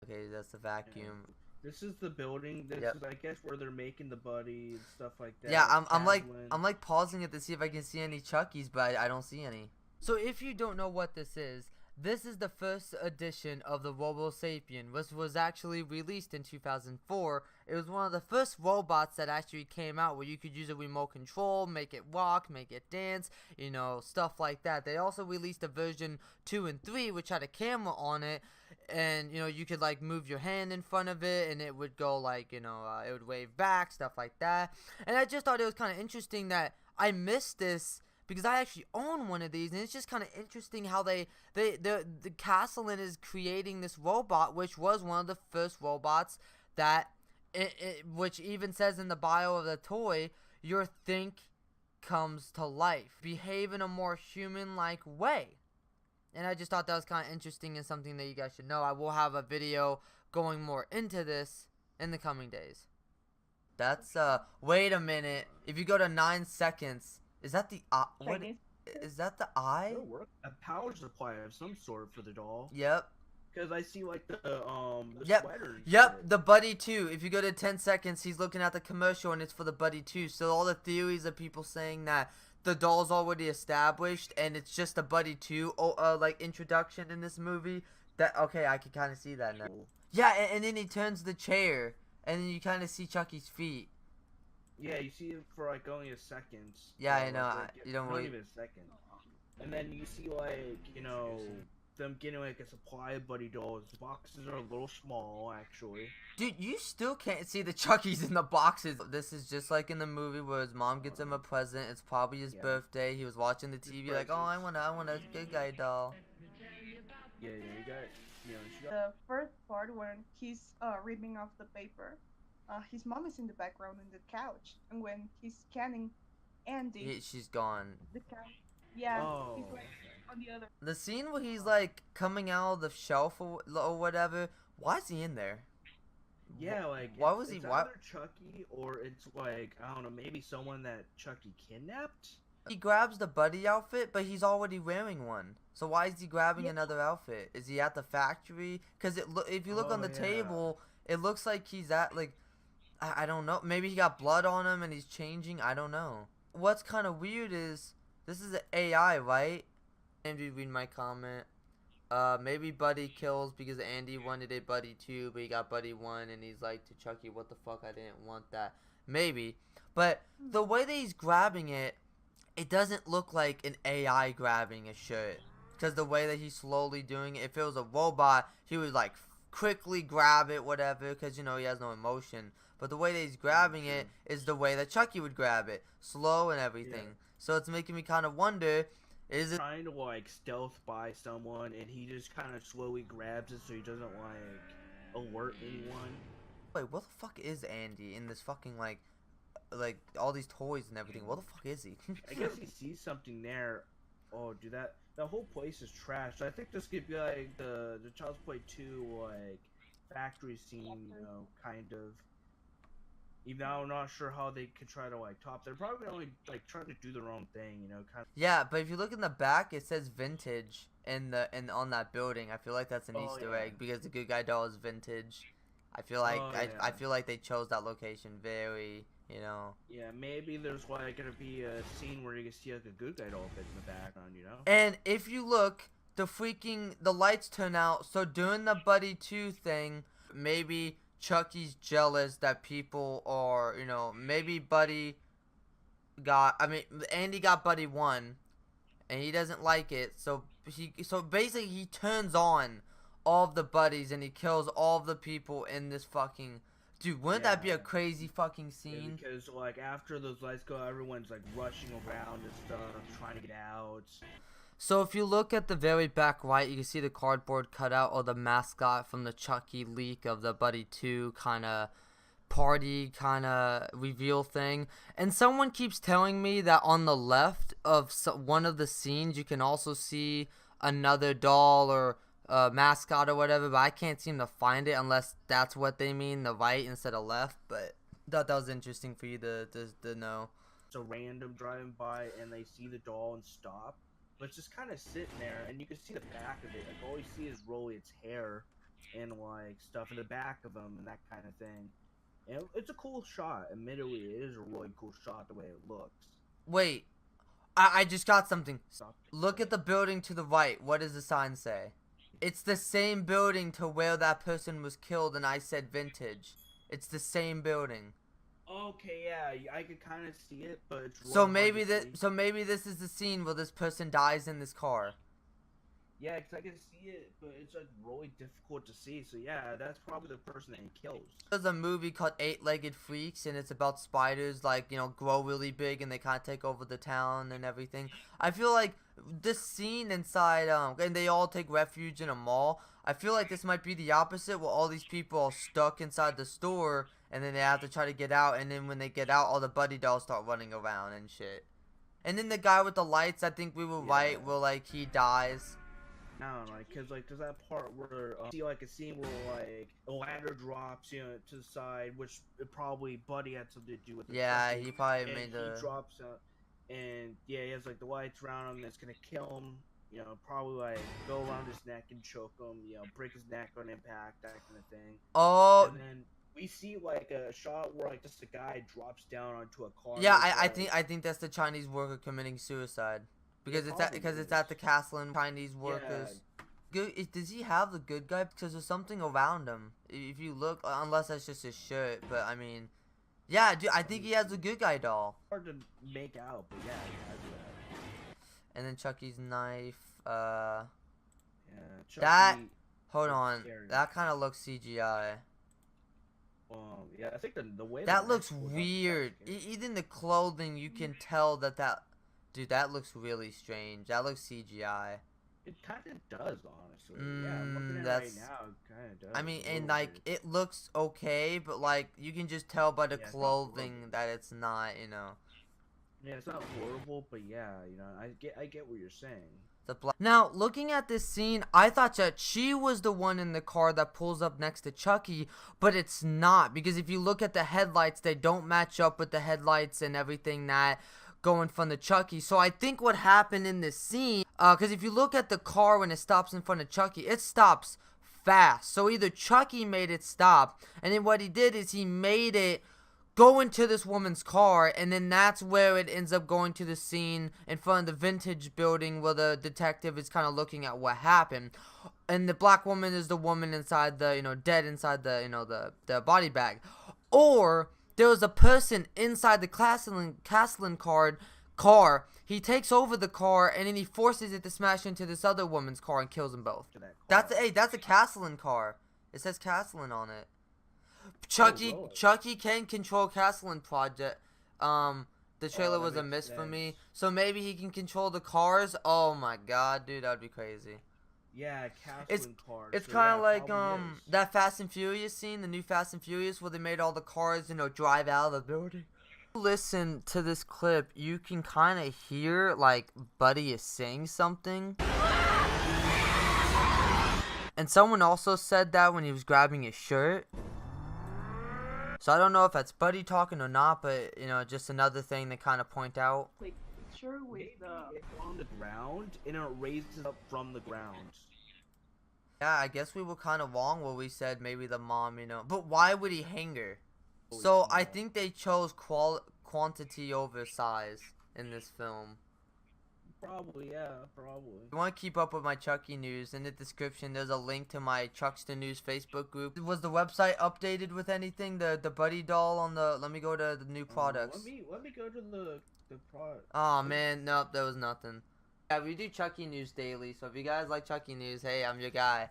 Okay, that's the vacuum. This is the building. This Yep. is, I guess, where they're making the buddy and stuff like Yeah, that. I'm like pausing it to see if I can see any Chuckies, but I don't see any. So if you don't know what this is the first edition of the Robo Sapien, which was actually released in 2004. It was one of the first robots that actually came out where you could use a remote control, make it walk, make it dance, you know, stuff like that. They also released a version 2 and 3 which had a camera on it, and you know, you could like move your hand in front of it and it would go like, you know, it would wave back, stuff like that. And I just thought it was kind of interesting that I missed this because I actually own one of these, and it's just kind of interesting how the Castlin is creating this robot, which was one of the first robots that, which even says in the bio of the toy, your think comes to life, behave in a more human-like way. And I just thought that was kind of interesting and something that you guys should know. I will have a video going more into this in the coming days. That's, wait a minute. If you go to 9 seconds, is that the what is that the eye? A power supply of some sort for the doll. Yep. Because I see like the sweaters. Yep, the Buddy 2. If you go to 10 seconds, he's looking at the commercial and it's for the Buddy 2. So all the theories of people saying that the doll's already established and it's just a Buddy 2 like introduction in this movie. That okay, I can kind of see that now. Yeah, and then he turns the chair and then you kind of see Chucky's feet. Yeah, you see it for like only a second. Yeah, I know. Like, you don't not wait. even a second. And then you see like, you know, them getting like a supply of Buddy dolls. The boxes are a little small, actually. Dude, you still can't see the Chuckies in the boxes. This is just like in the movie where his mom gets him a present. It's probably his birthday. He was watching the TV like, oh, I want a good guy doll. Yeah, you got, the first part when he's ripping off the paper. His mom is in the background on the couch, and when he's scanning Andy, she's gone. The couch, yeah, he's like on the other. The scene where he's like coming out of the shelf or whatever. Why is he in there? Yeah, like why was he? Why? Either Chucky or it's like I don't know, maybe someone that Chucky kidnapped. He grabs the Buddy outfit, but he's already wearing one. So why is he grabbing another outfit? Is he at the factory? Because if you look on the table, it looks like he's at like. I don't know. Maybe he got blood on him and he's changing. I don't know. What's kind of weird is this is an AI, right? Andy, read my comment. Maybe Buddy kills because Andy wanted a Buddy 2, but he got Buddy 1, and he's like to Chucky, what the fuck? I didn't want that. Maybe. But the way that he's grabbing it, it doesn't look like an AI grabbing a shirt. Because the way that he's slowly doing it, if it was a robot, he would like quickly grab it, whatever, because, you know, he has no emotion. But the way that he's grabbing it is the way that Chucky would grab it. Slow and everything. So it's making me kind of wonder, is it trying to like stealth by someone and he just kind of slowly grabs it so he doesn't like alert anyone? Wait, what the fuck is Andy in this fucking like all these toys and everything? What the fuck is he? I guess he sees something there. Oh, dude, that whole place is trash. I think this could be like the Child's Play 2 like factory scene, you know, kind of. Even though I'm not sure how they could try to like top. They're probably only like trying to do their own thing, you know, kind of. Yeah, but if you look in the back, it says vintage on that building. I feel like that's an Easter egg because the good guy doll is vintage. I feel like I feel like they chose that location very, you know. Yeah, maybe there's like gonna be a scene where you can see like a good guy doll bit in the background, you know. And if you look, the lights turn out. So during the Buddy 2 thing, maybe Chucky's jealous that people are, you know, maybe Andy got Buddy 1 and he doesn't like it, so basically he turns on all of the buddies and he kills all of the people in this fucking. Dude, wouldn't that be a crazy fucking scene? Yeah, because like after those lights go, everyone's like rushing around and stuff, trying to get out. So if you look at the very back right, you can see the cardboard cutout or the mascot from the Chucky leak of the Buddy 2 kind of party kind of reveal thing. And someone keeps telling me that on the left of one of the scenes, you can also see another doll or mascot or whatever, but I can't seem to find it unless that's what they mean, the right instead of left. But I thought that was interesting for you to know. It's a random driving by and they see the doll and stop. But it's just kind of sitting there, and you can see the back of it. Like all you see is Rolly, its hair. and like stuff in the back of him and that kind of thing. And it's a cool shot. Admittedly, it is a really cool shot the way it looks. Wait, I just got something. Stop. Look at the building to the right. What does the sign say? It's the same building to where that person was killed, and I said vintage. It's the same building. Okay, yeah, I could kind of see it, but it's really So hard maybe to see. maybe this is the scene where this person dies in this car. Yeah, because I can see it, but it's like really difficult to see. So yeah, that's probably the person that he kills. There's a movie called Eight-Legged Freaks, and it's about spiders, like, you know, grow really big and they kind of take over the town and everything. I feel like this scene inside, and they all take refuge in a mall. I feel like this might be the opposite, where all these people are stuck inside the store, and then they have to try to get out, and then when they get out, all the buddy dolls start running around and shit. And then the guy with the lights, I think we were right, where, like, he dies. No, like, cause like there's that part where see like a scene where like a ladder drops, you know, to the side, which probably Buddy had something to do with. Yeah, Chucky, he probably and made the. He drops out, and yeah, he has like the lights around him that's gonna kill him. You know, probably like go around his neck and choke him. You know, break his neck on impact, that kind of thing. Oh. And then we see like a shot where like just a guy drops down onto a car. Yeah, I think that's the Chinese worker committing suicide. Because it's at the castle and Chinese workers. Yeah. Does he have the good guy? Because there's something around him. If you look, unless that's just his shirt. But I mean, yeah, dude, I think he has the good guy doll. Hard to make out, but yeah, he has that. And then Chucky's knife. Yeah, Chucky, that. Hold on. scary. That kind of looks CGI. Yeah, I think the way that looks weird. Even the clothing, you can tell that. Dude, that looks really strange. That looks CGI. It kind of does, honestly. Yeah, I'm looking at it right now. It kind of does. I mean, and like, it looks okay, but like, you can just tell by the clothing that it's not, you know. Yeah, it's not horrible, but yeah, you know, I get what you're saying. Now, looking at this scene, I thought that she was the one in the car that pulls up next to Chucky, but it's not, because if you look at the headlights, they don't match up with the headlights and everything that go in front of Chucky. So I think what happened in this scene, because if you look at the car when it stops in front of Chucky, it stops fast. So either Chucky made it stop, and then what he did is he made it go into this woman's car, and then that's where it ends up going to the scene in front of the vintage building where the detective is kind of looking at what happened. And the black woman is the woman inside the, you know, dead inside the, you know, the body bag. Or there was a person inside the Castellan car. He takes over the car, and then he forces it to smash into this other woman's car and kills them both. That's a Castellan car. It says Castellan on it. Chucky can control Castellan project. The trailer was a miss for me. So maybe he can control the cars. Oh my god, dude, that'd be crazy. Yeah, Castellan cars. It's kind of like that Fast and Furious scene, the new Fast and Furious, where they made all the cars, you know, drive out of the building. Listen to this clip, you can kind of hear like Buddy is saying something. And someone also said that when he was grabbing his shirt. So I don't know if that's Buddy talking or not, but you know, just another thing to kind of point out. Like picture with it's on the ground and it raises up from the ground. Yeah, I guess we were kind of wrong where we said maybe the mom, you know. But why would he hang her? So I think they chose quantity over size in this film. Probably, yeah, probably. If you want to keep up with my Chucky news, in the description there's a link to my Chuckster News Facebook group. Was the website updated with anything? The Buddy doll on the, let me go to the new products. Let me go to the product. Oh man, nope, there was nothing. Yeah, we do Chucky news daily, so if you guys like Chucky news, hey, I'm your guy.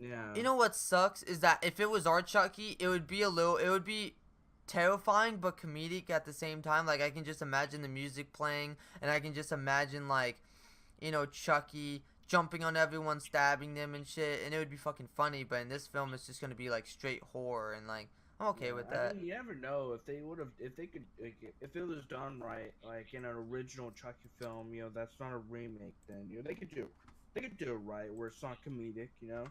Yeah. You know what sucks is that if it was our Chucky, it would be terrifying but comedic at the same time. Like, I can just imagine the music playing, and I can just imagine, like, you know, Chucky jumping on everyone, stabbing them and shit, and it would be fucking funny. But in this film, it's just gonna be like straight horror, and like, I'm okay with that. I mean, you never know if they would have, if they could, like, if it was done right, like in an original Chucky film, you know, that's not a remake. Then you know they could do it right where it's not comedic, you know.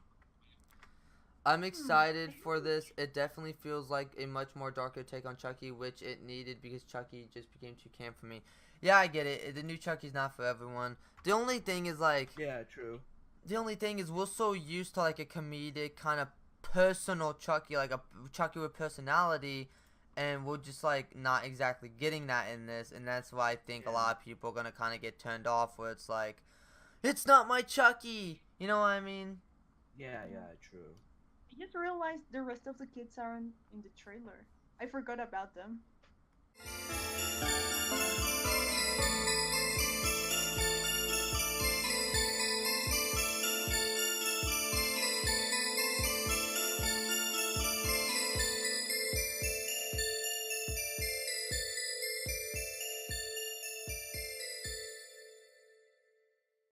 I'm excited for this. It definitely feels like a much more darker take on Chucky, which it needed because Chucky just became too camp for me. Yeah, I get it. The new Chucky's not for everyone. The only thing is, like... Yeah, true. The only thing is we're so used to, like, a comedic kind of personal Chucky, like a Chucky with personality, and we're just like not exactly getting that in this, and that's why I think a lot of people are gonna kind of get turned off, where it's like, it's not my Chucky, you know what I mean? Yeah, true. I just realized the rest of the kids aren't in the trailer. I forgot about them.